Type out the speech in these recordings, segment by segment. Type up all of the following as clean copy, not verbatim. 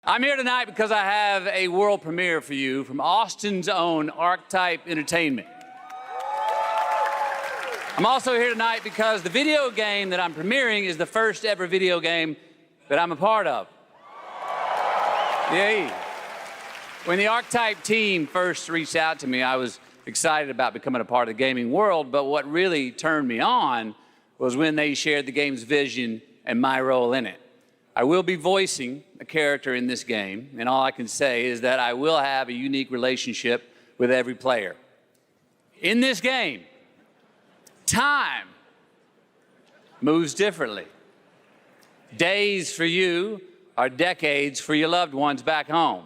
I'm here tonight because I have a world premiere for you from Austin's own ArchetypeEntertainment. I'm also here tonight because the video game that I'm premiering is the first ever video game that I'm a part of. Yay. When the Archetype team first reached out to me, I was excited about becoming a part of the gaming world, but what really turned me on was when they shared the game's vision and my role in it. I will be voicing a character in this game, and all I can say is that I will have a unique relationship with every player. In this game, time moves differently. Days for you are decades for your loved ones back home.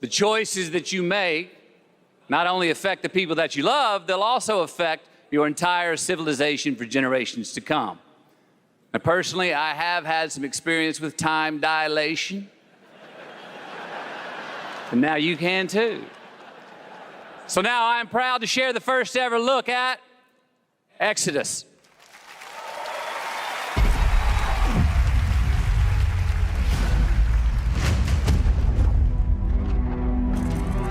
The choices that you make not only affect the people that you love, they'll also affect your entire civilization for generations to come. Now, personally, I have had some experience with time dilation. And now you can too. So now I am proud to share the first ever look at Exodus.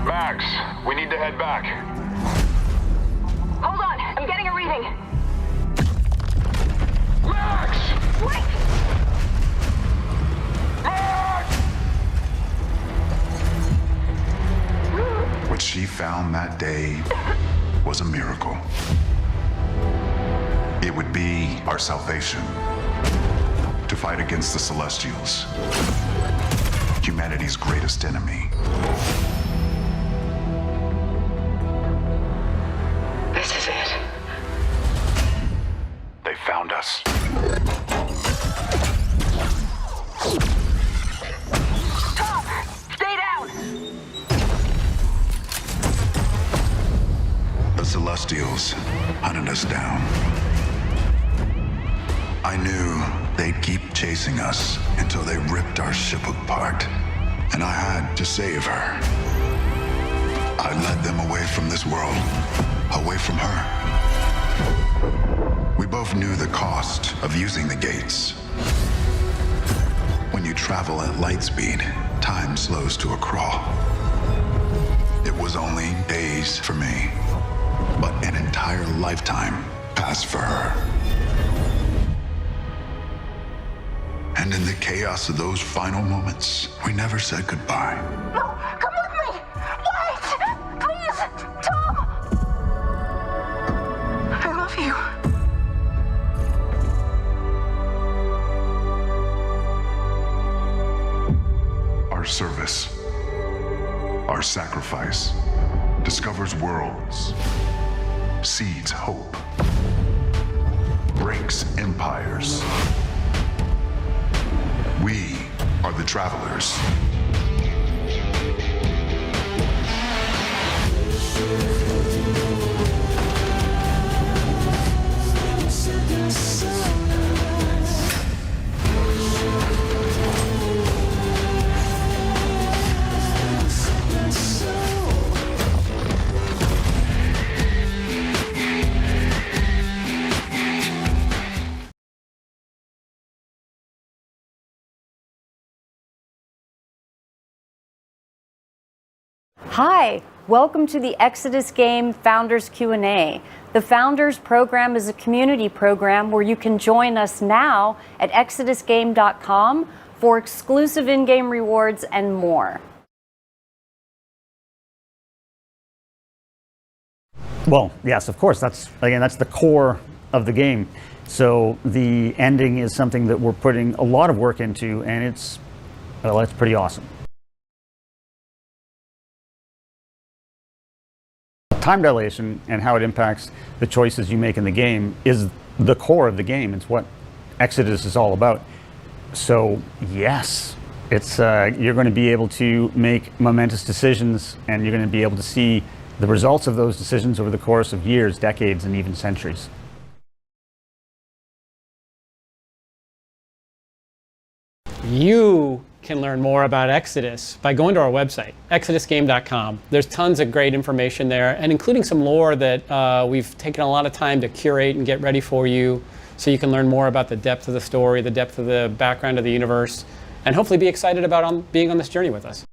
Max, we need to head back. Hold on, I'm getting a reading. Max! Wait! Max! What she found that day was a miracle. It would be our salvation to fight against the Celestials, humanity's greatest enemy. This is it. They found us. Tom! Stay down! The Celestials hunted us down. I knew they'd keep chasing us until they ripped our ship apart, and I had to save her. I led them away from this world, away from her. We both knew the cost of using the gates. When you travel at light speed, time slows to a crawl. It was only days for me, but an entire lifetime passed for her. And in the chaos of those final moments, we never said goodbye. No! Come with me! Wait! Please! Tom! I love you. Our service, our sacrifice, discovers worlds, seeds hope, breaks empires. We are the travelers. Hi, welcome to the Exodus Game Founders Q&A. The Founders Program is a community program where you can join us now at exodusgame.com for exclusive in-game rewards and more. Well, yes, of course. That's the core of the game. So the ending is something that we're putting a lot of work into, and it's pretty awesome. Time dilation and how it impacts the choices you make in the game is the core of the game. It's what Exodus is all about. So yes, it's you're going to be able to make momentous decisions, and you're going to be able to see the results of those decisions over the course of years, decades, and even centuries. You can learn more about Exodus by going to our website, exodusgame.com. There's tons of great information there, and including some lore that we've taken a lot of time to curate and get ready for you, so you can learn more about the depth of the story, the depth of the background of the universe, and hopefully be excited about being on this journey with us.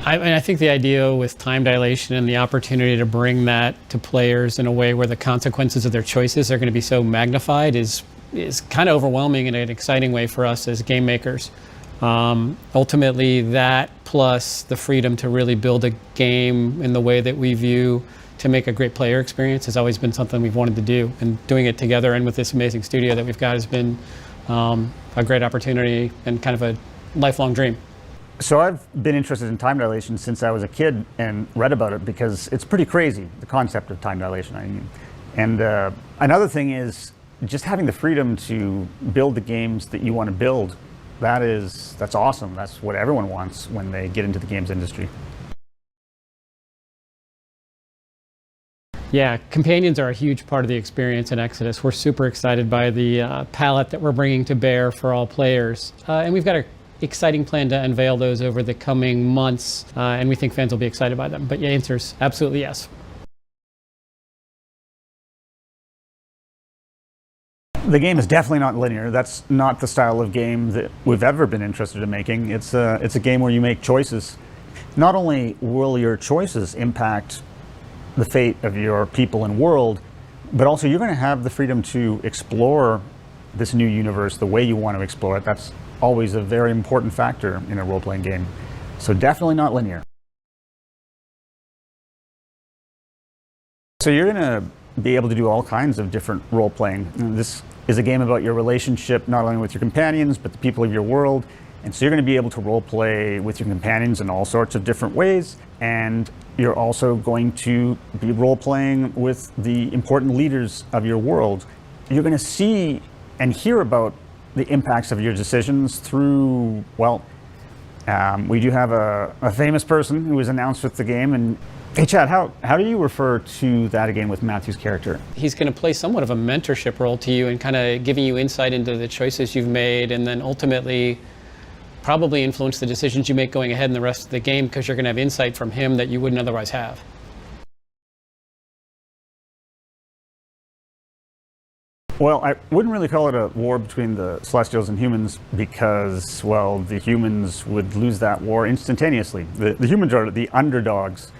I think the idea with time dilation and the opportunity to bring that to players in a way where the consequences of their choices are going to be so magnified is kind of overwhelming in an exciting way for us as game makers. Ultimately, that plus the freedom to really build a game in the way that we view to make a great player experience has always been something we've wanted to do. And doing it together and with this amazing studio that we've got has been a great opportunity and kind of a lifelong dream. So I've been interested in time dilation since I was a kid and read about it because it's pretty crazy, the concept of time dilation. I mean, and another thing is just having the freedom to build the games that you want to build. That's awesome. That's what everyone wants when they get into the games industry. Yeah, companions are a huge part of the experience in Exodus. We're super excited by the palette that we're bringing to bear for all players. And we've got an exciting plan to unveil those over the coming months, and we think fans will be excited by them. But yeah, answer's absolutely yes. The game is definitely not linear. That's not the style of game that we've ever been interested in making. It's a game where you make choices. Not only will your choices impact the fate of your people and world, but also you're going to have the freedom to explore this new universe the way you want to explore it. That's always a very important factor in a role-playing game. So definitely not linear. So you're going to be able to do all kinds of different role-playing. This is a game about your relationship not only with your companions, but the people of your world. And so you're going to be able to role-play with your companions in all sorts of different ways. And you're also going to be role-playing with the important leaders of your world. You're going to see and hear about the impacts of your decisions through, well, we do have a famous person who was announced with the game. And hey, Chad, how do you refer to that again with Matthew's character? He's going to play somewhat of a mentorship role to you and kind of giving you insight into the choices you've made, and then ultimately probably influence the decisions you make going ahead in the rest of the game, because you're going to have insight from him that you wouldn't otherwise have. Well, I wouldn't really call it a war between the Celestials and humans because, well, the humans would lose that war instantaneously. The humans are the underdogs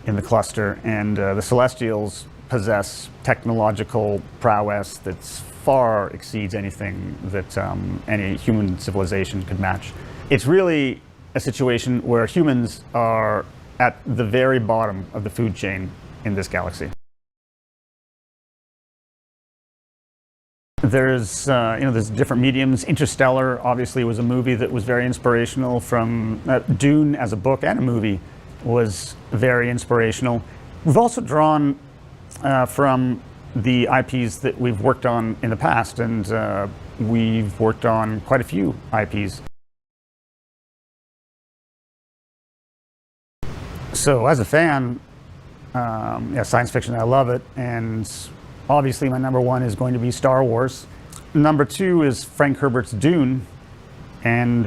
in the cluster, and the Celestials possess technological prowess that far exceeds anything that any human civilization could match. It's really a situation where humans are at the very bottom of the food chain in this galaxy. There's there's different mediums. Interstellar obviously was a movie that was very inspirational. From Dune as a book and a movie was very inspirational. We've also drawn from the IPs that we've worked on in the past, and we've worked on quite a few IPs. So as a fan, science fiction, I love it, and obviously my number one is going to be Star Wars. Number two is Frank Herbert's Dune, and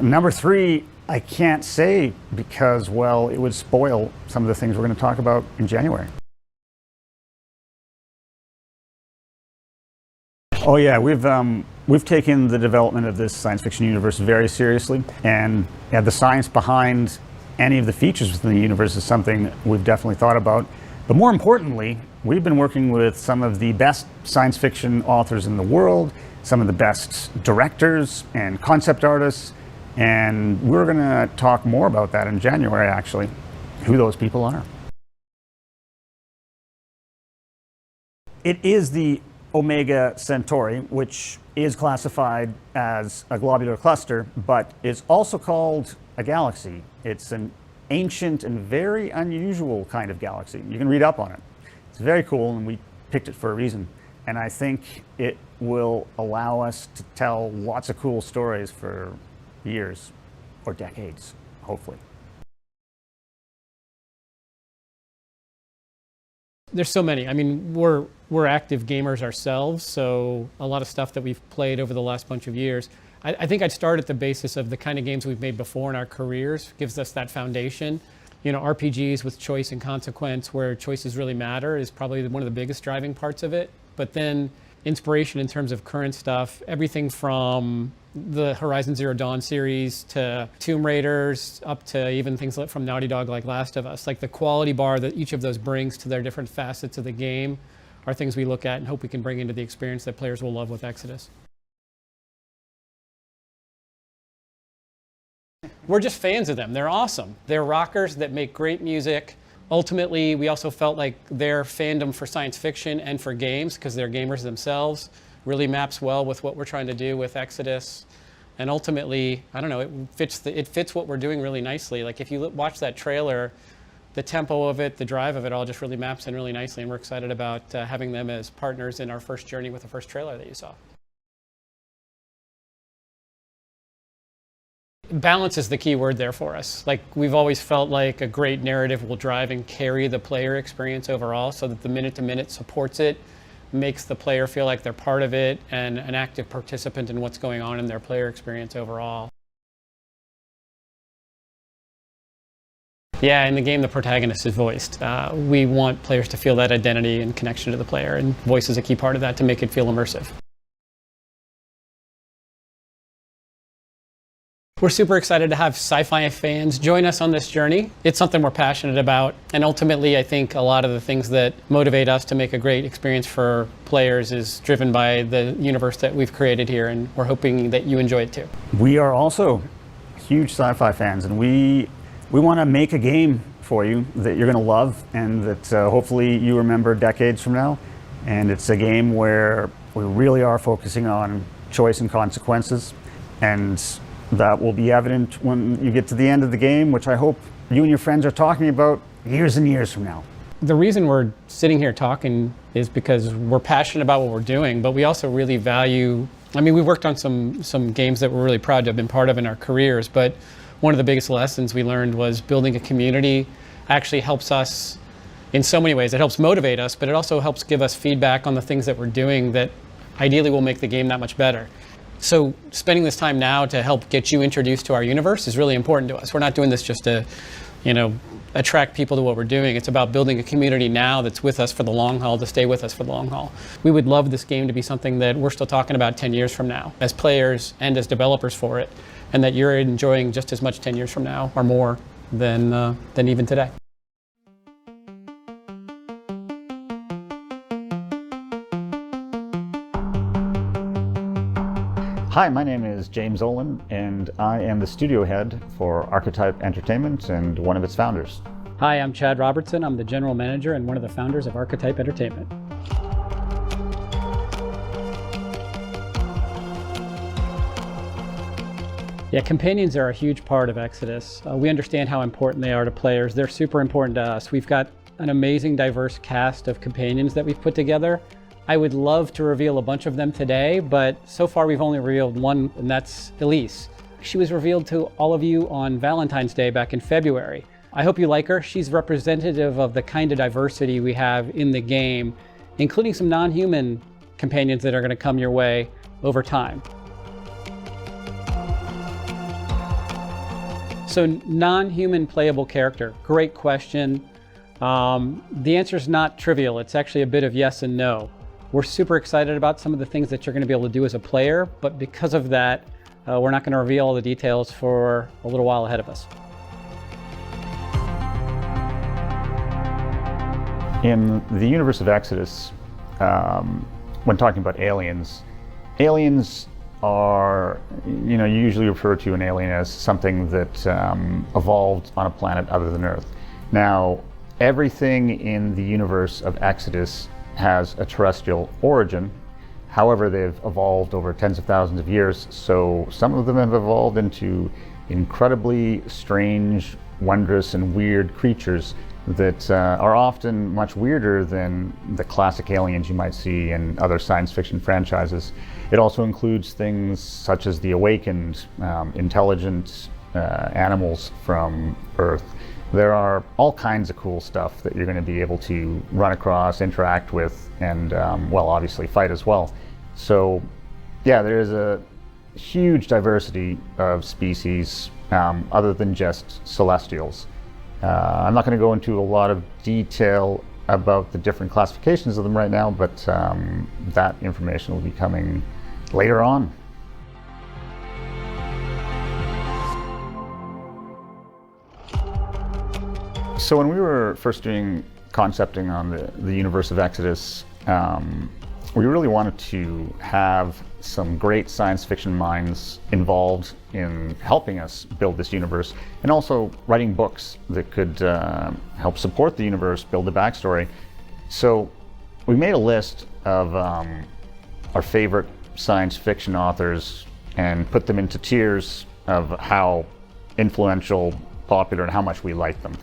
number three I can't say because, well, it would spoil some of the things we're going to talk about in January. Oh yeah, we've taken the development of this science fiction universe very seriously, and the science behind any of the features within the universe is something we've definitely thought about. But more importantly, we've been working with some of the best science fiction authors in the world, some of the best directors and concept artists, and we're going to talk more about that in January, actually, who those people are. It is the Omega Centauri, which is classified as a globular cluster, but it's also called a galaxy. It's an ancient and very unusual kind of galaxy. You can read up on it. It's very cool, and we picked it for a reason. And I think it will allow us to tell lots of cool stories for years or decades, hopefully. There's so many. I mean, we're active gamers ourselves, so a lot of stuff that we've played over the last bunch of years. I think I'd start at the basis of the kind of games we've made before in our careers. Gives us that foundation. You know, RPGs with choice and consequence, where choices really matter, is probably one of the biggest driving parts of it. But then inspiration in terms of current stuff, everything from the Horizon Zero Dawn series to Tomb Raiders, up to even things like from Naughty Dog like Last of Us. Like the quality bar that each of those brings to their different facets of the game are things we look at and hope we can bring into the experience that players will love with Exodus. We're just fans of them. They're awesome. They're rockers that make great music. Ultimately, we also felt like their fandom for science fiction and for games, because they're gamers themselves, really maps well with what we're trying to do with Exodus. And ultimately, I don't know, it fits what we're doing really nicely. Like if you watch that trailer, the tempo of it, the drive of it all just really maps in really nicely, and we're excited about having them as partners in our first journey with the first trailer that you saw. Balance is the key word there for us. Like we've always felt like a great narrative will drive and carry the player experience overall, so that the minute-to-minute supports it, makes the player feel like they're part of it and an active participant in what's going on in their player experience overall. Yeah, in the game, the protagonist is voiced. We want players to feel that identity and connection to the player, and voice is a key part of that to make it feel immersive. We're super excited to have sci-fi fans join us on this journey. It's something we're passionate about, and ultimately I think a lot of the things that motivate us to make a great experience for players is driven by the universe that we've created here, and we're hoping that you enjoy it too. We are also huge sci-fi fans, and we want to make a game for you that you're going to love and that hopefully you remember decades from now. And it's a game where we really are focusing on choice and consequences, and that will be evident when you get to the end of the game, which I hope you and your friends are talking about years and years from now. The reason we're sitting here talking is because we're passionate about what we're doing, but we also really value, I mean, we worked on some games that we're really proud to have been part of in our careers, but one of the biggest lessons we learned was building a community actually helps us in so many ways. It helps motivate us, but it also helps give us feedback on the things that we're doing that ideally will make the game that much better. So spending this time now to help get you introduced to our universe is really important to us. We're not doing this just to, attract people to what we're doing. It's about building a community now that's with us for the long haul, to stay with us for the long haul. We would love this game to be something that we're still talking about 10 years from now as players and as developers for it, and that you're enjoying just as much 10 years from now or more than even today. Hi, my name is James Olin, and I am the studio head for Archetype Entertainment and one of its founders. Hi, I'm Chad Robertson. I'm the general manager and one of the founders of Archetype Entertainment. Yeah, companions are a huge part of Exodus. We understand how important they are to players. They're super important to us. We've got an amazing, diverse cast of companions that we've put together. I would love to reveal a bunch of them today, but so far we've only revealed one, and that's Elise. She was revealed to all of you on Valentine's Day back in February. I hope you like her. She's representative of the kind of diversity we have in the game, including some non-human companions that are going to come your way over time. So non-human playable character, great question. The answer is not trivial. It's actually a bit of yes and no. We're super excited about some of the things that you're going to be able to do as a player, but because of that, we're not going to reveal all the details for a little while ahead of us. In the universe of Exodus, when talking about aliens, aliens are, you usually refer to an alien as something that evolved on a planet other than Earth. Now, everything in the universe of Exodus has a terrestrial origin. However, they've evolved over tens of thousands of years, so some of them have evolved into incredibly strange, wondrous, and weird creatures that are often much weirder than the classic aliens you might see in other science fiction franchises. It also includes things such as the awakened, intelligent animals from Earth. There are all kinds of cool stuff that you're going to be able to run across, interact with, and, obviously fight as well. So, yeah, there is a huge diversity of species other than just celestials. I'm not going to go into a lot of detail about the different classifications of them right now, but that information will be coming later on. So when we were first doing concepting on the universe of Exodus, we really wanted to have some great science fiction minds involved in helping us build this universe, and also writing books that could help support the universe, build the backstory. So we made a list of our favorite science fiction authors and put them into tiers of how influential, popular, and how much we liked them.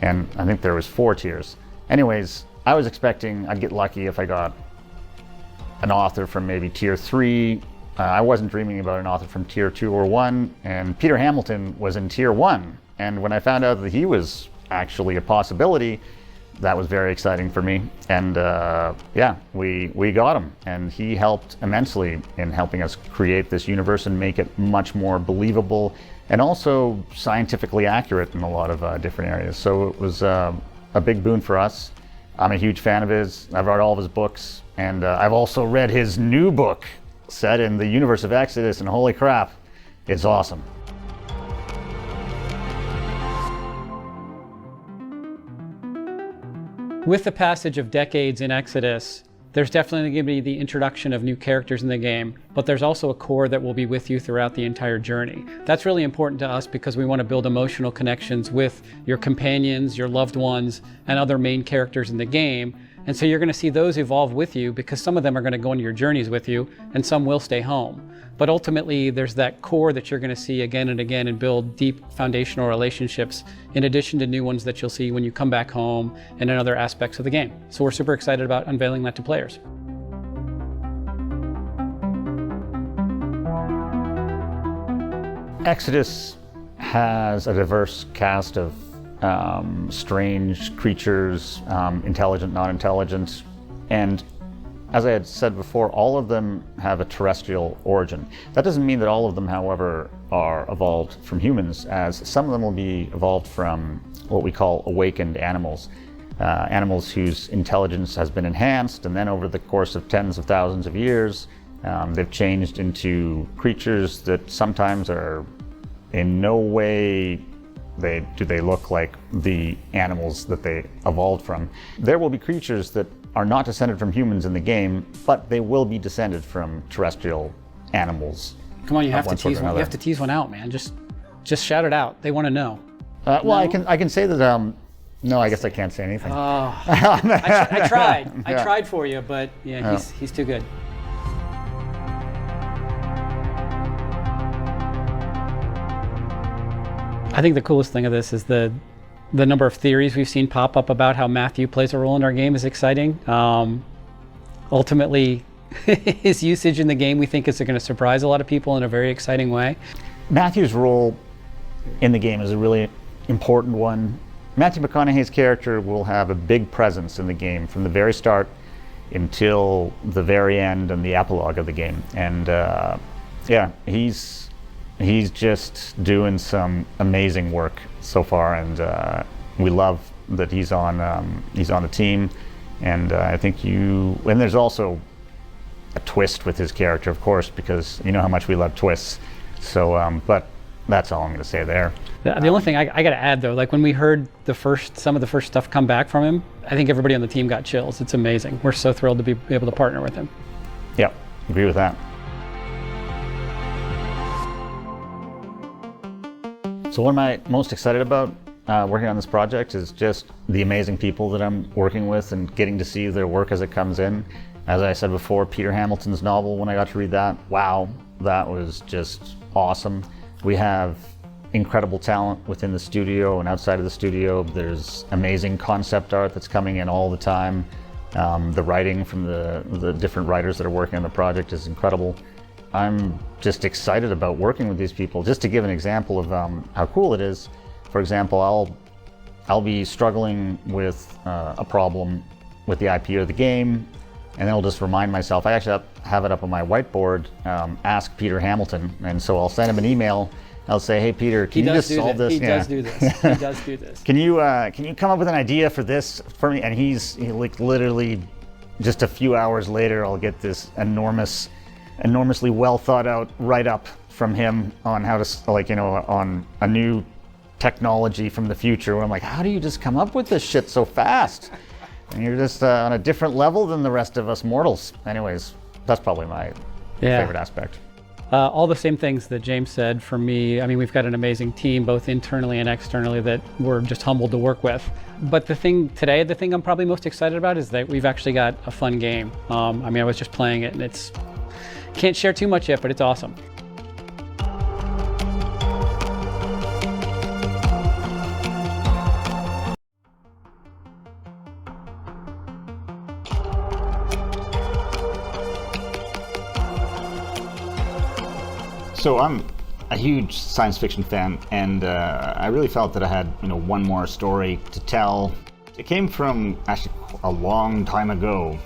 And I think there was 4 tiers. Anyways, I was expecting I'd get lucky if I got an author from maybe tier 3. I wasn't dreaming about an author from tier 2 or 1, and Peter Hamilton was in tier 1. And when I found out that he was actually a possibility, that was very exciting for me. And yeah, we got him, and he helped immensely in helping us create this universe and make it much more believable and also scientifically accurate in a lot of different areas. So it was a big boon for us. I'm a huge fan of his. I've read all of his books, and I've also read his new book set in the universe of Exodus, and holy crap, it's awesome. With the passage of decades in Exodus, there's definitely going to be the introduction of new characters in the game, but there's also a core that will be with you throughout the entire journey. That's really important to us because we want to build emotional connections with your companions, your loved ones, and other main characters in the game. And so you're going to see those evolve with you because some of them are going to go on your journeys with you and some will stay home. But ultimately, there's that core that you're going to see again and again and build deep foundational relationships in addition to new ones that you'll see when you come back home and in other aspects of the game. So we're super excited about unveiling that to players. Exodus has a diverse cast of strange creatures, intelligent, non-intelligent, and as I had said before, all of them have a terrestrial origin. That doesn't mean that all of them, however, are evolved from humans, as some of them will be evolved from what we call awakened animals. Animals whose intelligence has been enhanced, and then over the course of tens of thousands of years, they've changed into creatures that sometimes are in no way do they look like the animals that they evolved from. There will be creatures that are not descended from humans in the game, but they will be descended from terrestrial animals. Come on, you have to tease one. You have to tease one out, man. Just shout it out. They want to know. Well, no? I can say that. No, I guess I can't say anything. I tried. I tried for you, but yeah, he's too good. I think the coolest thing of this is the number of theories we've seen pop up about how Matthew plays a role in our game is exciting. Ultimately, his usage in the game we think is going to surprise a lot of people in a very exciting way. Matthew's role in the game is a really important one. Matthew McConaughey's character will have a big presence in the game from the very start until the very end and the epilogue of the game. And yeah, he's just doing some amazing work so far, and we love that he's on the team. And I think and there's also a twist with his character, of course, because you know how much we love twists. So, but that's all I'm going to say there. The only thing I got to add, though, like when we heard some of the first stuff come back from him, I think everybody on the team got chills. It's amazing. We're so thrilled to be able to partner with him. Yep, agree with that. So what am I most excited about working on this project is just the amazing people that I'm working with and getting to see their work as it comes in. As I said before, Peter Hamilton's novel, when I got to read that, wow, that was just awesome. We have incredible talent within the studio and outside of the studio. There's amazing concept art that's coming in all the time. The writing from the different writers that are working on the project is incredible. I'm just excited about working with these people. Just to give an example of how cool it is, for example, I'll be struggling with a problem with the IP of the game, and then I'll just remind myself, I actually have it up on my whiteboard, ask Peter Hamilton, and so I'll send him an email I'll say, hey Peter, can you just solve this? He does do this. He does do this. Can you come up with an idea for this for me? And he like literally just a few hours later, I'll get this enormously well thought out write-up from him on how to, like, on a new technology from the future, where I'm like, how do you just come up with this shit so fast? And you're just on a different level than the rest of us mortals. Anyways, that's probably my favorite aspect. All the same things that James said for me. I mean, we've got an amazing team, both internally and externally, that we're just humbled to work with. But the thing I'm probably most excited about is that we've actually got a fun game. I mean, I was just playing it, and can't share too much yet, but it's awesome. So I'm a huge science fiction fan, and I really felt that I had, one more story to tell. It came from actually a long time ago,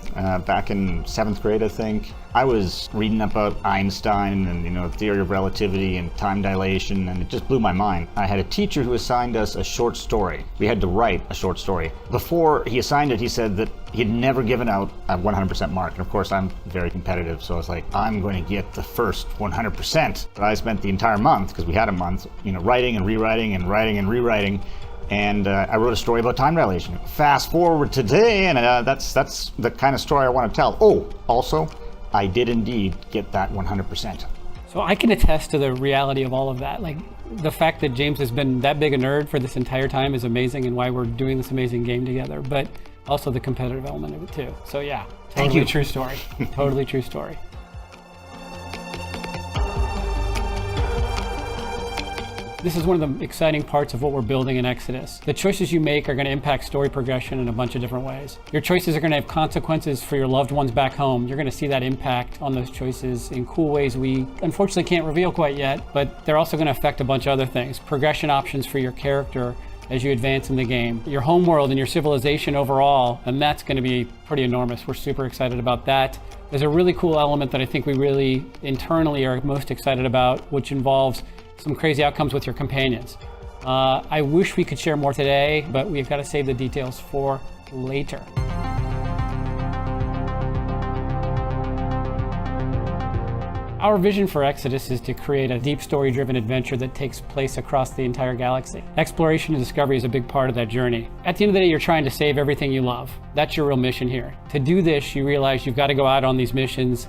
back in 7th grade, I think. I was reading about Einstein and, theory of relativity and time dilation, and it just blew my mind. I had a teacher who assigned us a short story. We had to write a short story. Before he assigned it, he said that he'd never given out a 100% mark. And of course, I'm very competitive, so I was like, I'm going to get the first 100%. But I spent the entire month, because we had a month, writing and rewriting and writing and rewriting. And I wrote a story about time dilation. Fast forward today, and that's the kind of story I want to tell. Oh, also, I did indeed get that 100%. So I can attest to the reality of all of that. Like, the fact that James has been that big a nerd for this entire time is amazing, and why we're doing this amazing game together, but also the competitive element of it too. So yeah, totally true story. Totally true story. This is one of the exciting parts of what we're building in Exodus. The choices you make are going to impact story progression in a bunch of different ways. Your choices are going to have consequences for your loved ones back home. You're going to see that impact on those choices in cool ways we unfortunately can't reveal quite yet, but they're also going to affect a bunch of other things. Progression options for your character as you advance in the game, your homeworld and your civilization overall, and that's going to be pretty enormous. We're super excited about that. There's a really cool element that I think we really internally are most excited about, which involves some crazy outcomes with your companions. I wish we could share more today, but we've got to save the details for later. Our vision for Exodus is to create a deep story-driven adventure that takes place across the entire galaxy. Exploration and discovery is a big part of that journey. At the end of the day, you're trying to save everything you love. That's your real mission here. To do this, you realize you've got to go out on these missions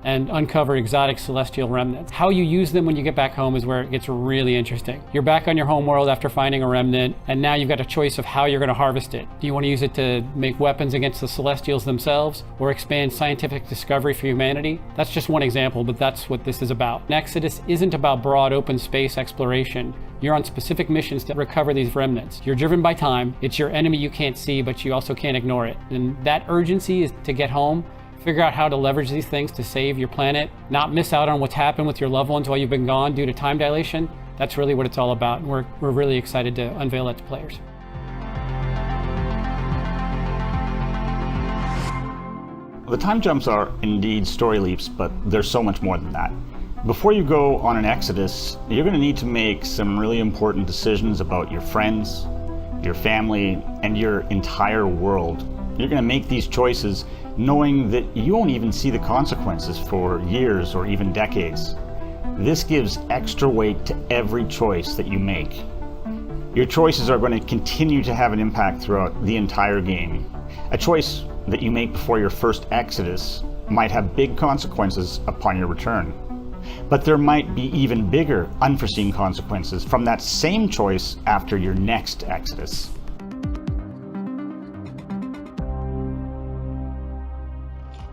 and uncover exotic celestial remnants. How you use them when you get back home is where it gets really interesting. You're back on your home world after finding a remnant, and now you've got a choice of how you're going to harvest it. Do you want to use it to make weapons against the Celestials themselves, or expand scientific discovery for humanity? That's just one example, but that's what this is about. Exodus isn't about broad open space exploration. You're on specific missions to recover these remnants. You're driven by time. It's your enemy you can't see, but you also can't ignore it. And that urgency is to get home, figure out how to leverage these things to save your planet, not miss out on what's happened with your loved ones while you've been gone due to time dilation. That's really what it's all about, and we're really excited to unveil that to players. The time jumps are indeed story leaps, but there's so much more than that. Before you go on an exodus, you're going to need to make some really important decisions about your friends, your family, and your entire world. You're going to make these choices knowing that you won't even see the consequences for years or even decades. This gives extra weight to every choice that you make. Your choices are going to continue to have an impact throughout the entire game. A choice that you make before your first exodus might have big consequences upon your return. But there might be even bigger unforeseen consequences from that same choice after your next exodus.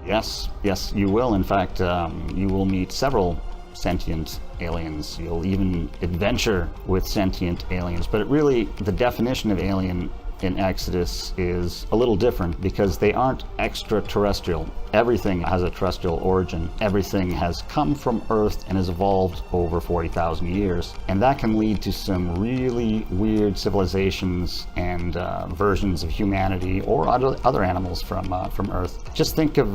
Yes, you will. In fact, you will meet several sentient aliens. You'll even adventure with sentient aliens. But really, the definition of alien in Exodus is a little different because they aren't extraterrestrial. Everything has a terrestrial origin. Everything has come from Earth and has evolved over 40,000 years. And that can lead to some really weird civilizations and versions of humanity or other animals from Earth. Just think of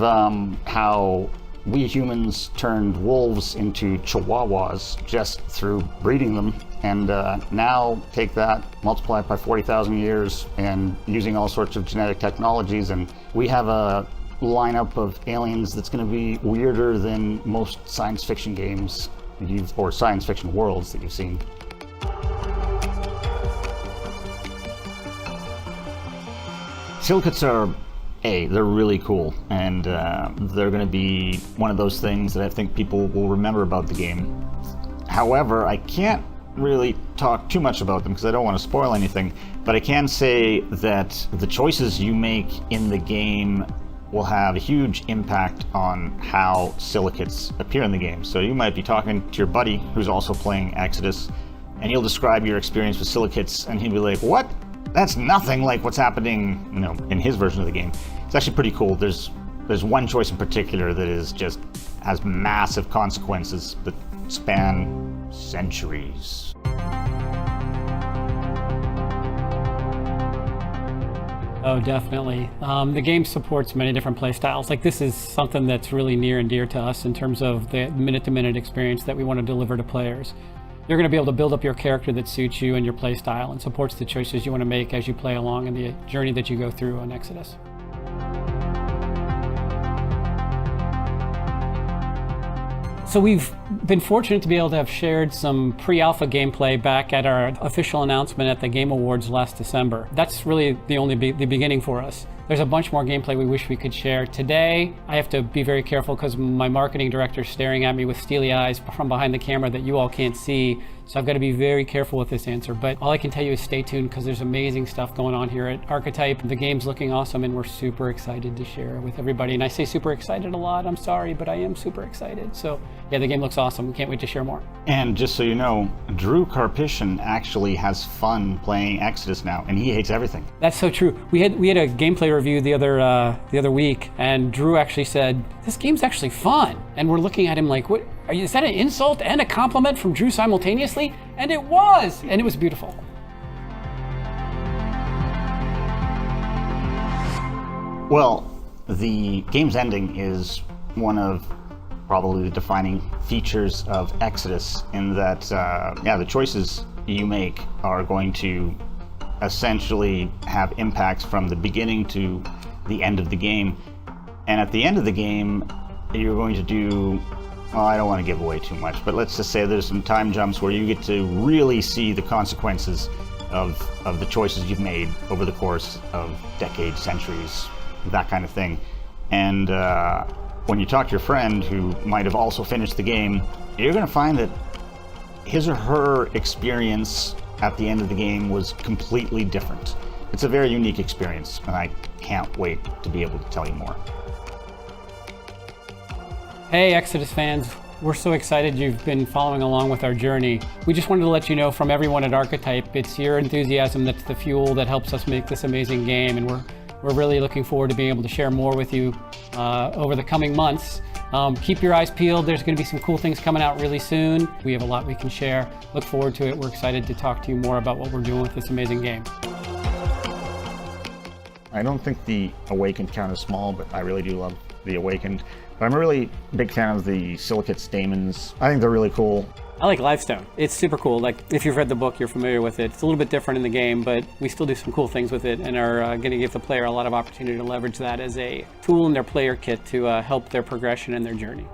how we humans turned wolves into chihuahuas just through breeding them. And now take that, multiply it by 40,000 years, and using all sorts of genetic technologies, and we have a lineup of aliens that's going to be weirder than most science fiction games or science fiction worlds that you've seen. Silicates are, they're really cool, and they're going to be one of those things that I think people will remember about the game. However, I can't really talk too much about them because I don't want to spoil anything, but I can say that the choices you make in the game will have a huge impact on how silicates appear in the game. So you might be talking to your buddy who's also playing Exodus, and you'll describe your experience with silicates, and he'll be like, "What? That's nothing like what's happening, in his version of the game." It's actually pretty cool. There's one choice in particular that has massive consequences that span centuries. Oh, definitely. The game supports many different play styles. Like, this is something that's really near and dear to us in terms of the minute-to-minute experience that we want to deliver to players. You're going to be able to build up your character that suits you and your play style and supports the choices you want to make as you play along in the journey that you go through on Exodus. So we've been fortunate to be able to have shared some pre-alpha gameplay back at our official announcement at the Game Awards last December. That's really the beginning for us. There's a bunch more gameplay we wish we could share. Today, I have to be very careful because my marketing director's staring at me with steely eyes from behind the camera that you all can't see. So I've got to be very careful with this answer. But all I can tell you is stay tuned because there's amazing stuff going on here at Archetype. The game's looking awesome and we're super excited to share with everybody. And I say super excited a lot. I'm sorry, but I am super excited. So yeah, the game looks awesome. Can't wait to share more. And just so you know, drewkarpyshyn actually has fun playing Exodus now, and he hates everything. That's so true. We had a gameplay review the other week, and Drew actually said, "This game's actually fun." And we're looking at him like, "What? Is that an insult and a compliment from Drew simultaneously?" And it was, and it was beautiful. Well, the game's ending is one of probably the defining features of Exodus in that, the choices you make are going to essentially have impacts from the beginning to the end of the game. And at the end of the game, you're going to do, well, I don't want to give away too much, but let's just say there's some time jumps where you get to really see the consequences of the choices you've made over the course of decades, centuries, that kind of thing. And when you talk to your friend who might have also finished the game, you're going to find that his or her experience at the end of the game was completely different. It's a very unique experience, and I can't wait to be able to tell you more. Hey Exodus fans, we're so excited you've been following along with our journey. We just wanted to let you know from everyone at Archetype, it's your enthusiasm that's the fuel that helps us make this amazing game, and we're really looking forward to being able to share more with you over the coming months. Keep your eyes peeled. There's going to be some cool things coming out really soon. We have a lot we can share. Look forward to it. We're excited to talk to you more about what we're doing with this amazing game. I don't think the Awakened count is small, but I really do love the Awakened. But I'm a really big fan of the Silicate Stamens. I think they're really cool. I like Livestone. It's super cool. Like, if you've read the book, you're familiar with it. It's a little bit different in the game, but we still do some cool things with it and are going to give the player a lot of opportunity to leverage that as a tool in their player kit to help their progression and their journey.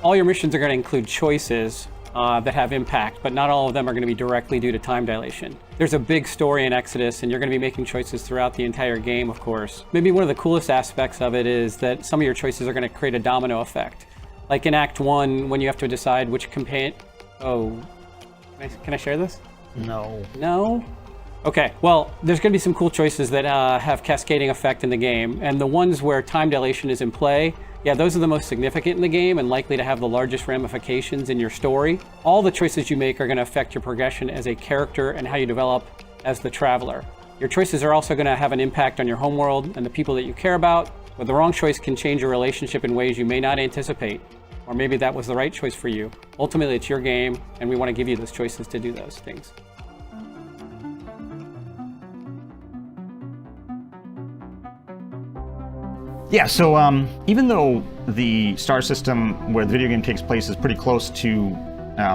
All your missions are going to include choices that have impact, but not all of them are going to be directly due to time dilation. There's a big story in Exodus, and you're going to be making choices throughout the entire game, of course. Maybe one of the coolest aspects of it is that some of your choices are going to create a domino effect. Like in Act 1, when you have to decide which companion... Oh, can I share this? No. No? Okay, well, there's going to be some cool choices that have cascading effect in the game, and the ones where time dilation is in play, yeah, those are the most significant in the game and likely to have the largest ramifications in your story. All the choices you make are going to affect your progression as a character and how you develop as the traveler. Your choices are also going to have an impact on your homeworld and the people that you care about, but the wrong choice can change your relationship in ways you may not anticipate, or maybe that was the right choice for you. Ultimately, it's your game, and we want to give you those choices to do those things. Yeah, so even though the star system where the video game takes place is pretty close to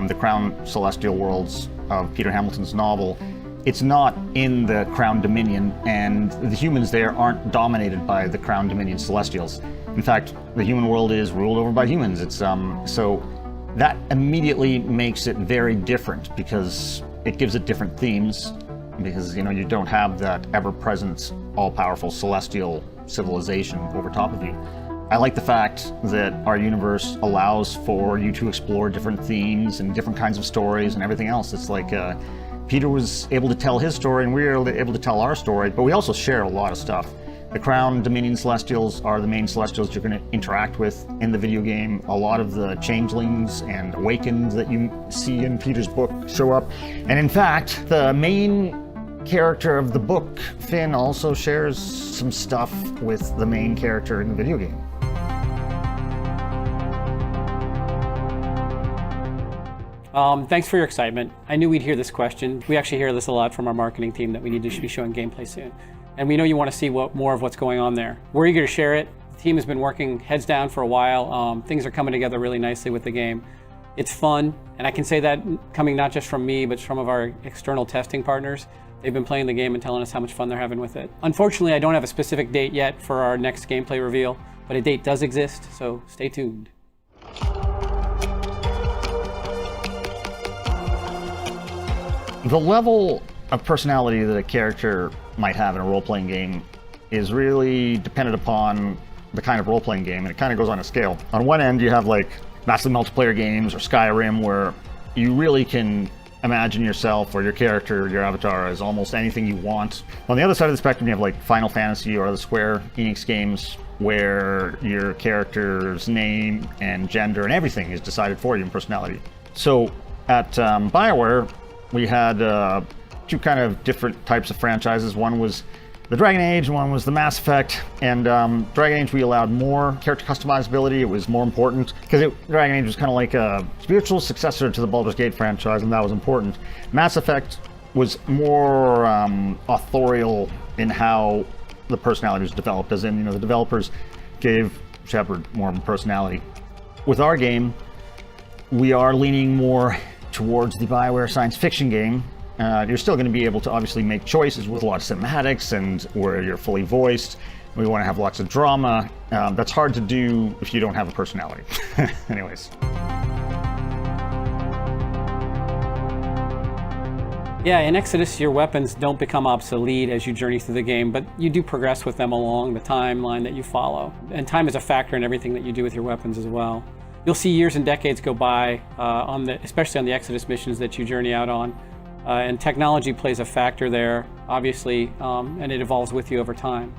the Crown Celestial worlds of Peter Hamilton's novel, it's not in the Crown Dominion, and the humans there aren't dominated by the Crown Dominion Celestials. In fact, the human world is ruled over by humans. It's so that immediately makes it very different because it gives it different themes, because you don't have that ever-present, all-powerful celestial civilization over top of you. I like the fact that our universe allows for you to explore different themes and different kinds of stories and everything else. It's like Peter was able to tell his story and we were able to tell our story, but we also share a lot of stuff. The Crown Dominion Celestials are the main Celestials you're going to interact with in the video game. A lot of the changelings and awakens that you see in Peter's book show up. And in fact, the main character of the book, Finn, also shares some stuff with the main character in the video game. Thanks for your excitement. I knew we'd hear this question. We actually hear this a lot from our marketing team that we need to be showing gameplay soon. And we know you want to see more of what's going on there. We're eager to share it. The team has been working heads down for a while. Things are coming together really nicely with the game. It's fun, and I can say that coming not just from me, but from of our external testing partners. They've been playing the game and telling us how much fun they're having with it. Unfortunately, I don't have a specific date yet for our next gameplay reveal, but a date does exist, so stay tuned. The level of personality that a character might have in a role-playing game is really dependent upon the kind of role-playing game, and it kind of goes on a scale. On one end, you have like massive multiplayer games or Skyrim, where you really can imagine yourself or your character, your avatar, as almost anything you want. On the other side of the spectrum, you have like Final Fantasy or the Square Enix games, where your character's name and gender and everything is decided for you in personality. So at Bioware, we had two kind of different types of franchises. One was the Dragon Age, one was the Mass Effect. And Dragon Age, we allowed more character customizability. It was more important because Dragon Age was kind of like a spiritual successor to the Baldur's Gate franchise, and that was important. Mass Effect was more authorial in how the personality was developed, as in, the developers gave Shepard more of a personality. With our game, we are leaning more towards the Bioware science fiction game. You're still going to be able to obviously make choices with a lot of cinematics and where you're fully voiced. We want to have lots of drama. That's hard to do if you don't have a personality. Anyways. Yeah, in Exodus, your weapons don't become obsolete as you journey through the game, but you do progress with them along the timeline that you follow. And time is a factor in everything that you do with your weapons as well. You'll see years and decades go by, especially on the Exodus missions that you journey out on. And technology plays a factor there, obviously, and it evolves with you over time.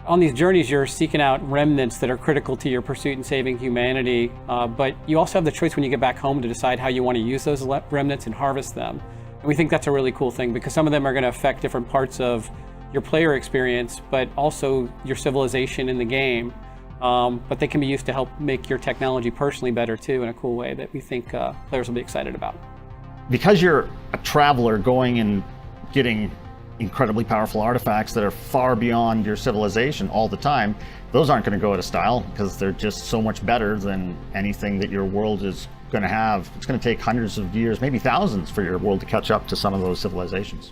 On these journeys, you're seeking out remnants that are critical to your pursuit in saving humanity, but you also have the choice when you get back home to decide how you want to use those remnants and harvest them. And we think that's a really cool thing because some of them are going to affect different parts of your player experience, but also your civilization in the game. But they can be used to help make your technology personally better too, in a cool way that we think players will be excited about. Because you're a traveler going and getting incredibly powerful artifacts that are far beyond your civilization all the time, those aren't going to go out of style because they're just so much better than anything that your world is going to have. It's going to take hundreds of years, maybe thousands, for your world to catch up to some of those civilizations.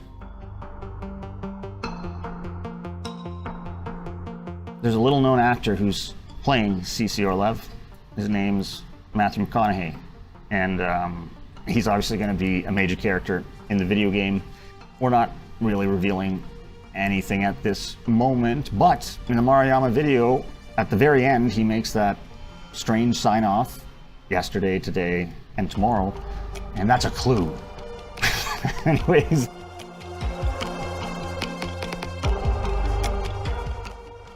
There's a little-known actor who's playing CC Orlev. His name's Matthew McConaughey, and he's obviously going to be a major character in the video game. We're not really revealing anything at this moment, but in the Maruyama video, at the very end, he makes that strange sign-off, yesterday, today, and tomorrow, and that's a clue. Anyways.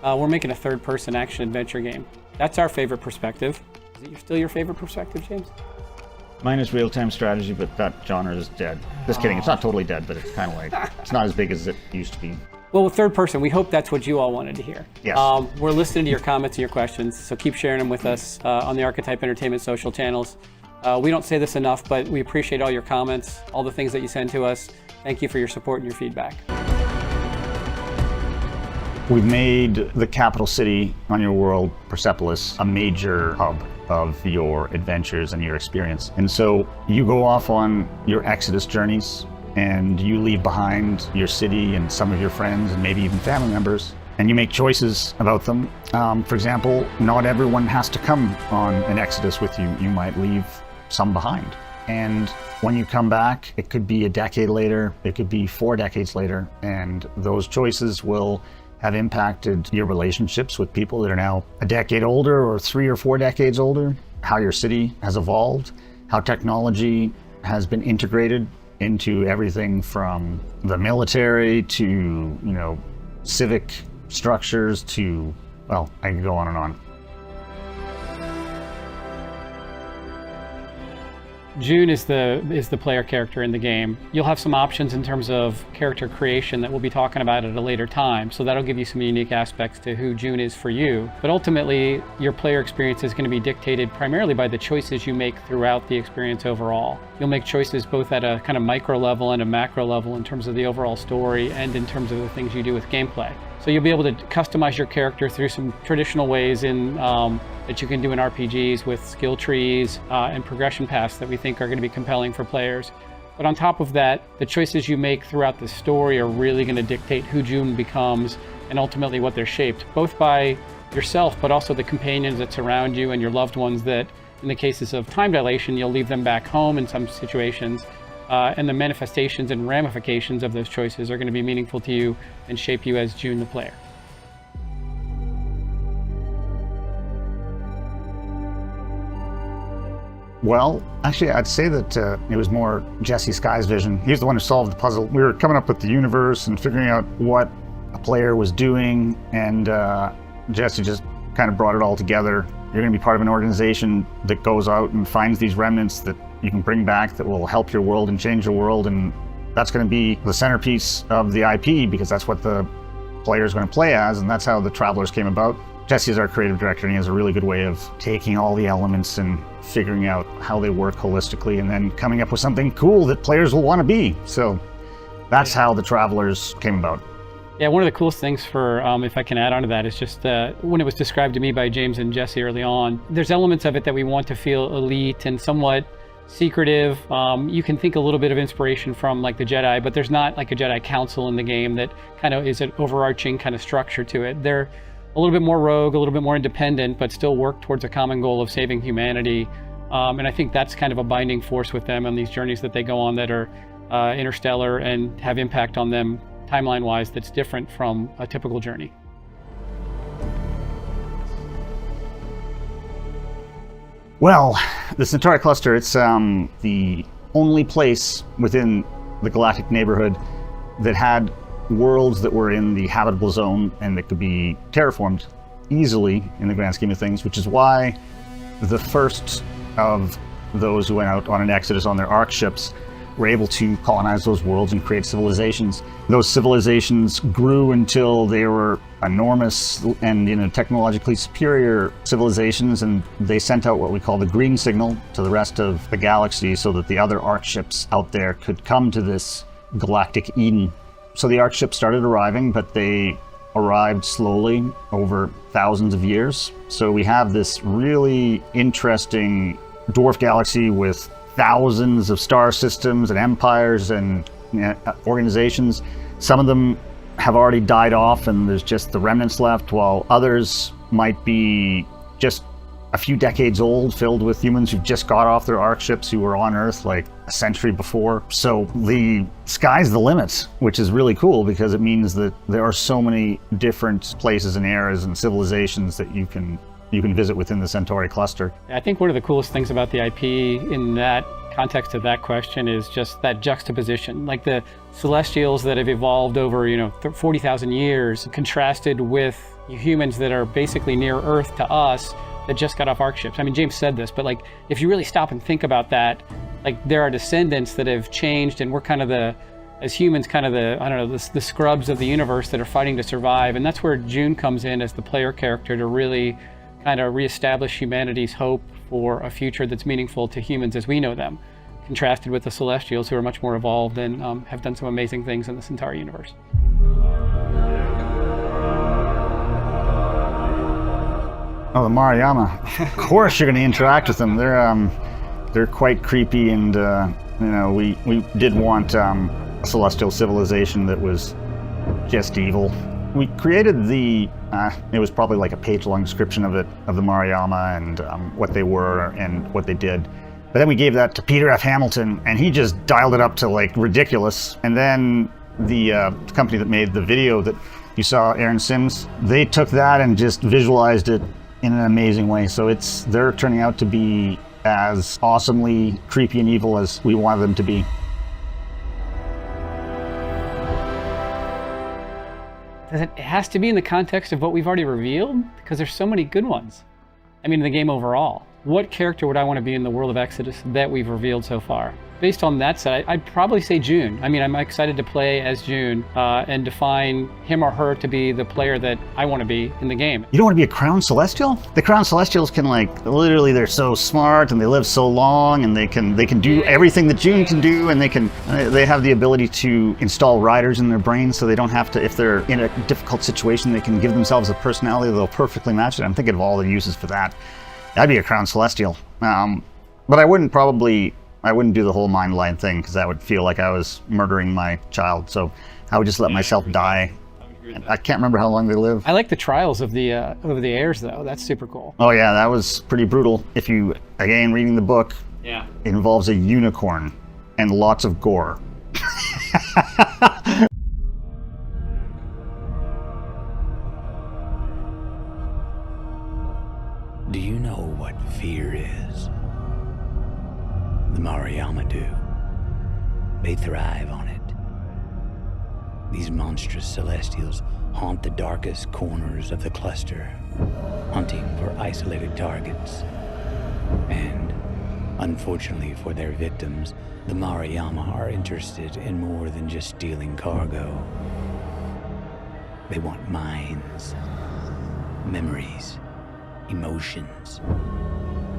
We're making a third-person action-adventure game. That's our favorite perspective. Is it still your favorite perspective, James? Mine is real-time strategy, but that genre is dead. Just kidding, it's not totally dead, but it's kind of like, it's not as big as it used to be. Well, with third person, we hope that's what you all wanted to hear. Yes. We're listening to your comments and your questions, so keep sharing them with us on the Archetype Entertainment social channels. We don't say this enough, but we appreciate all your comments, all the things that you send to us. Thank you for your support and your feedback. We've made the capital city on your world, Persepolis, a major hub of your adventures and your experience. And so you go off on your Exodus journeys and you leave behind your city and some of your friends and maybe even family members, and you make choices about them. For example, not everyone has to come on an Exodus with you. You might leave some behind. And when you come back, it could be a decade later, it could be 4 decades later, and those choices will have impacted your relationships with people that are now a decade older or 3 or 4 decades older, how your city has evolved, how technology has been integrated into everything from the military to, civic structures to, well, I can go on and on. June is the player character in the game. You'll have some options in terms of character creation that we'll be talking about at a later time, so that'll give you some unique aspects to who June is for you. But ultimately, your player experience is going to be dictated primarily by the choices you make throughout the experience overall. You'll make choices both at a kind of micro level and a macro level in terms of the overall story and in terms of the things you do with gameplay. So you'll be able to customize your character through some traditional ways that you can do in RPGs with skill trees and progression paths that we think are going to be compelling for players. But on top of that, the choices you make throughout the story are really going to dictate who June becomes and ultimately what they're shaped, both by yourself, but also the companions that surround you and your loved ones that, in the cases of time dilation, you'll leave them back home in some situations. And the manifestations and ramifications of those choices are going to be meaningful to you and shape you as June the player. Well, actually, I'd say that it was more Jesse Sky's vision. He was the one who solved the puzzle. We were coming up with the universe and figuring out what a player was doing, and Jesse just kind of brought it all together. You're going to be part of an organization that goes out and finds these remnants that you can bring back that will help your world and change your world, and that's going to be the centerpiece of the IP because that's what the player is going to play as, and that's how the Travelers came about. Jesse is our creative director, and he has a really good way of taking all the elements and figuring out how they work holistically and then coming up with something cool that players will want to be. So that's how the Travelers came about. Yeah, one of the coolest things for, if I can add on to that, is just when it was described to me by James and Jesse early on, there's elements of it that we want to feel elite and somewhat secretive. You can think a little bit of inspiration from like the Jedi, but there's not like a Jedi council in the game that kind of is an overarching kind of structure to it. They're a little bit more rogue, a little bit more independent, but still work towards a common goal of saving humanity. And I think that's kind of a binding force with them on these journeys that they go on that are interstellar and have impact on them timeline-wise that's different from a typical journey. Well, the Centauri cluster, it's the only place within the galactic neighborhood that had worlds that were in the habitable zone and that could be terraformed easily in the grand scheme of things, which is why the first of those who went out on an exodus on their ark ships were able to colonize those worlds and create civilizations. Those civilizations grew until they were enormous and technologically superior civilizations, and they sent out what we call the green signal to the rest of the galaxy so that the other ark ships out there could come to this galactic Eden. So the ark ships started arriving, but they arrived slowly over thousands of years. So we have this really interesting dwarf galaxy with thousands of star systems and empires and organizations. Some of them have already died off and there's just the remnants left, while others might be just a few decades old, filled with humans who just got off their ark ships who were on Earth like a century before. So the sky's the limit, which is really cool because it means that there are so many different places and eras and civilizations that you can visit within the Centauri cluster. I think one of the coolest things about the IP in that context of that question is just that juxtaposition. Like the Celestials that have evolved over 40,000 years contrasted with humans that are basically near Earth to us that just got off ark ships. I mean, James said this, but like if you really stop and think about that, like there are descendants that have changed, and we're kind of as humans, kind of the scrubs of the universe that are fighting to survive. And that's where June comes in as the player character to really kind of reestablish humanity's hope for a future that's meaningful to humans as we know them, contrasted with the Celestials, who are much more evolved and have done some amazing things in the Centauri universe. Oh, the Mariama. Of course, you're going to interact with them. They're quite creepy, and we did want a celestial civilization that was just evil. We created it was probably like a page-long description of the Mariama and what they were and what they did. But then we gave that to Peter F. Hamilton, and he just dialed it up to like ridiculous. And then the company that made the video that you saw, Aaron Sims, they took that and just visualized it in an amazing way. So they're turning out to be as awesomely creepy and evil as we wanted them to be. It has to be in the context of what we've already revealed, because there's so many good ones. I mean, the game overall. What character would I want to be in the world of Exodus that we've revealed so far? Based on that set, I'd probably say June. I mean, I'm excited to play as June and define him or her to be the player that I want to be in the game. You don't want to be a Crown Celestial? The Crown Celestials can literally, they're so smart and they live so long, and they can do everything that June can do, and they have the ability to install riders in their brains, so they don't have to, if they're in a difficult situation, they can give themselves a personality that'll perfectly match it. I'm thinking of all the uses for that. I'd be a Crown Celestial. But I wouldn't do the whole mind line thing, because that would feel like I was murdering my child. So I would just let myself die. I can't remember how long they live. I like the trials of the heirs, though. That's super cool. Oh yeah, that was pretty brutal. If you, again, reading the book, it involves a unicorn and lots of gore. Do you know what fear is? The Mariama do. They thrive on it. These monstrous celestials haunt the darkest corners of the cluster, hunting for isolated targets. And, unfortunately for their victims, the Mariama are interested in more than just stealing cargo. They want minds, memories, emotions.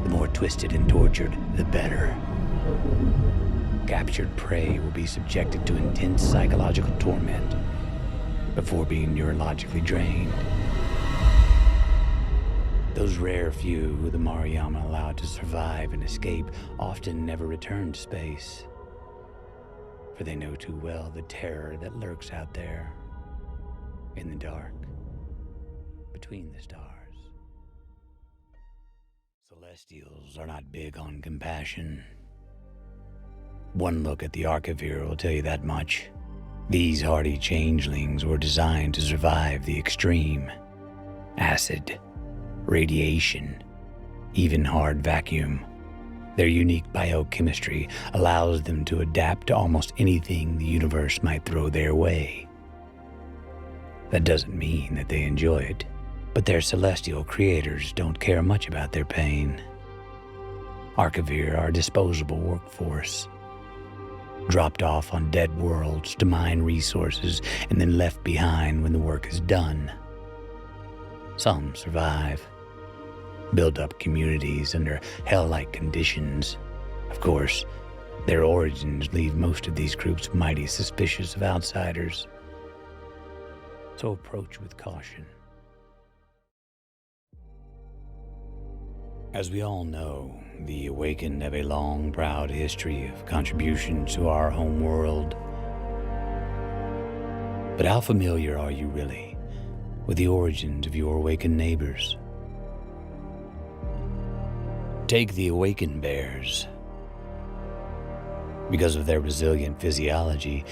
The more twisted and tortured, the better. Captured prey will be subjected to intense psychological torment before being neurologically drained. Those rare few who the Mariama allowed to survive and escape often never return to space, for they know too well the terror that lurks out there in the dark, between the stars. Celestials are not big on compassion. One look at the Archimedes will tell you that much. These hardy changelings were designed to survive the extreme. Acid, radiation, even hard vacuum. Their unique biochemistry allows them to adapt to almost anything the universe might throw their way. That doesn't mean that they enjoy it, but their celestial creators don't care much about their pain. Archimedes are a disposable workforce, dropped off on dead worlds to mine resources and then left behind when the work is done. Some survive, build up communities under hell-like conditions. Of course, their origins leave most of these groups mighty suspicious of outsiders. So approach with caution. As we all know, the Awakened have a long, proud history of contribution to our home world. But how familiar are you really with the origins of your Awakened neighbors? Take the Awakened bears. Because of their resilient physiology,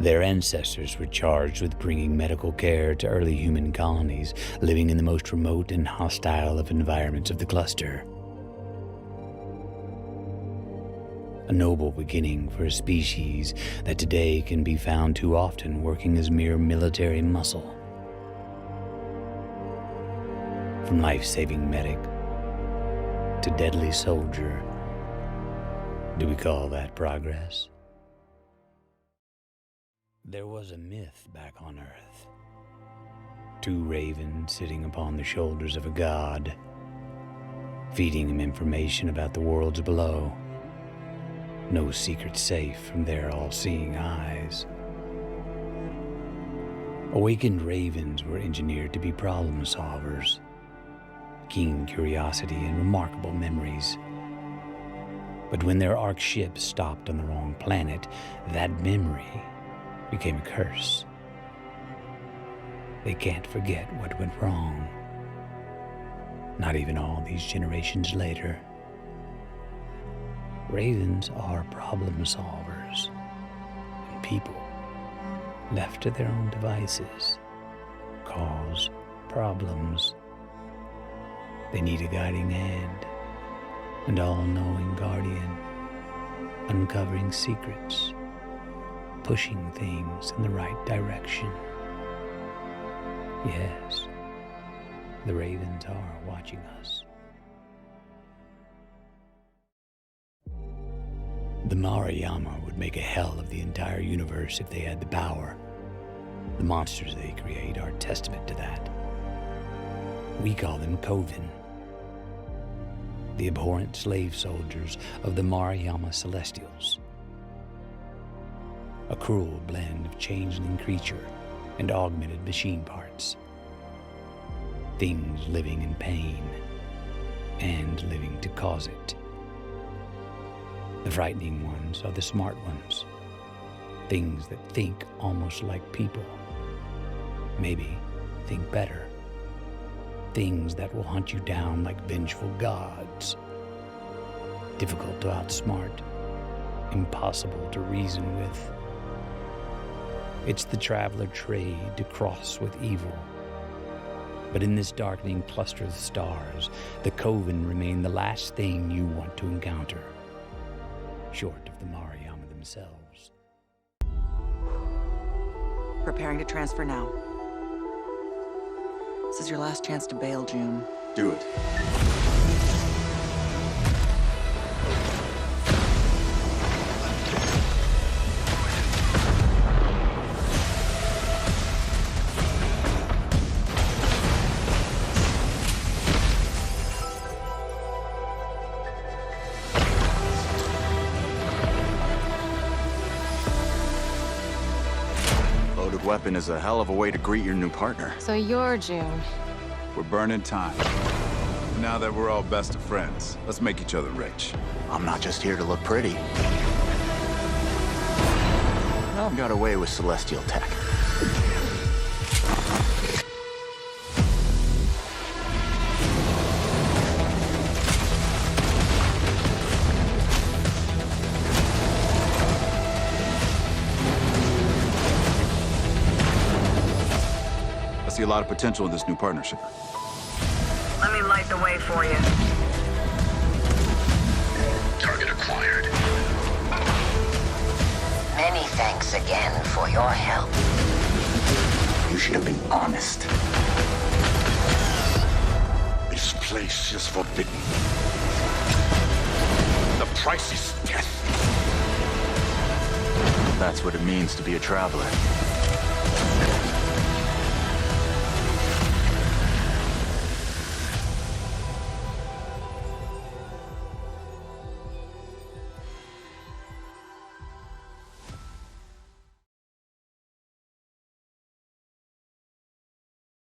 their ancestors were charged with bringing medical care to early human colonies living in the most remote and hostile of environments of the cluster. A noble beginning for a species that today can be found too often working as mere military muscle. From life-saving medic to deadly soldier, do we call that progress? There was a myth back on Earth. Two ravens sitting upon the shoulders of a god, feeding him information about the worlds below. No secret safe from their all-seeing eyes. Awakened ravens were engineered to be problem solvers, keen curiosity, and remarkable memories. But when their Ark ship stopped on the wrong planet, that memory became a curse. They can't forget what went wrong. Not even all these generations later. Ravens are problem solvers, and people, left to their own devices, cause problems. They need a guiding hand, an all-knowing guardian, uncovering secrets, pushing things in the right direction. Yes, the Ravens are watching us. The Mariyama would make a hell of the entire universe if they had the power. The monsters they create are testament to that. We call them Coven, the abhorrent slave soldiers of the Mariyama Celestials. A cruel blend of changeling creature and augmented machine parts. Things living in pain and living to cause it. The frightening ones are the smart ones. Things that think almost like people. Maybe think better. Things that will hunt you down like vengeful gods. Difficult to outsmart. Impossible to reason with. It's the traveler trade to cross with evil. But in this darkening cluster of stars, the Coven remain the last thing you want to encounter. Short of the Mariyama themselves. Preparing to transfer now. This is your last chance to bail, June. Do it. Loaded weapon is a hell of a way to greet your new partner. So you're June. We're burning time. Now that we're all best of friends, let's make each other rich. I'm not just here to look pretty. I've got away with celestial tech. I see a lot of potential in this new partnership. Let me light the way for you. Target acquired. Many thanks again for your help. You should have been honest. This place is forbidden. The price is death. That's what it means to be a traveler.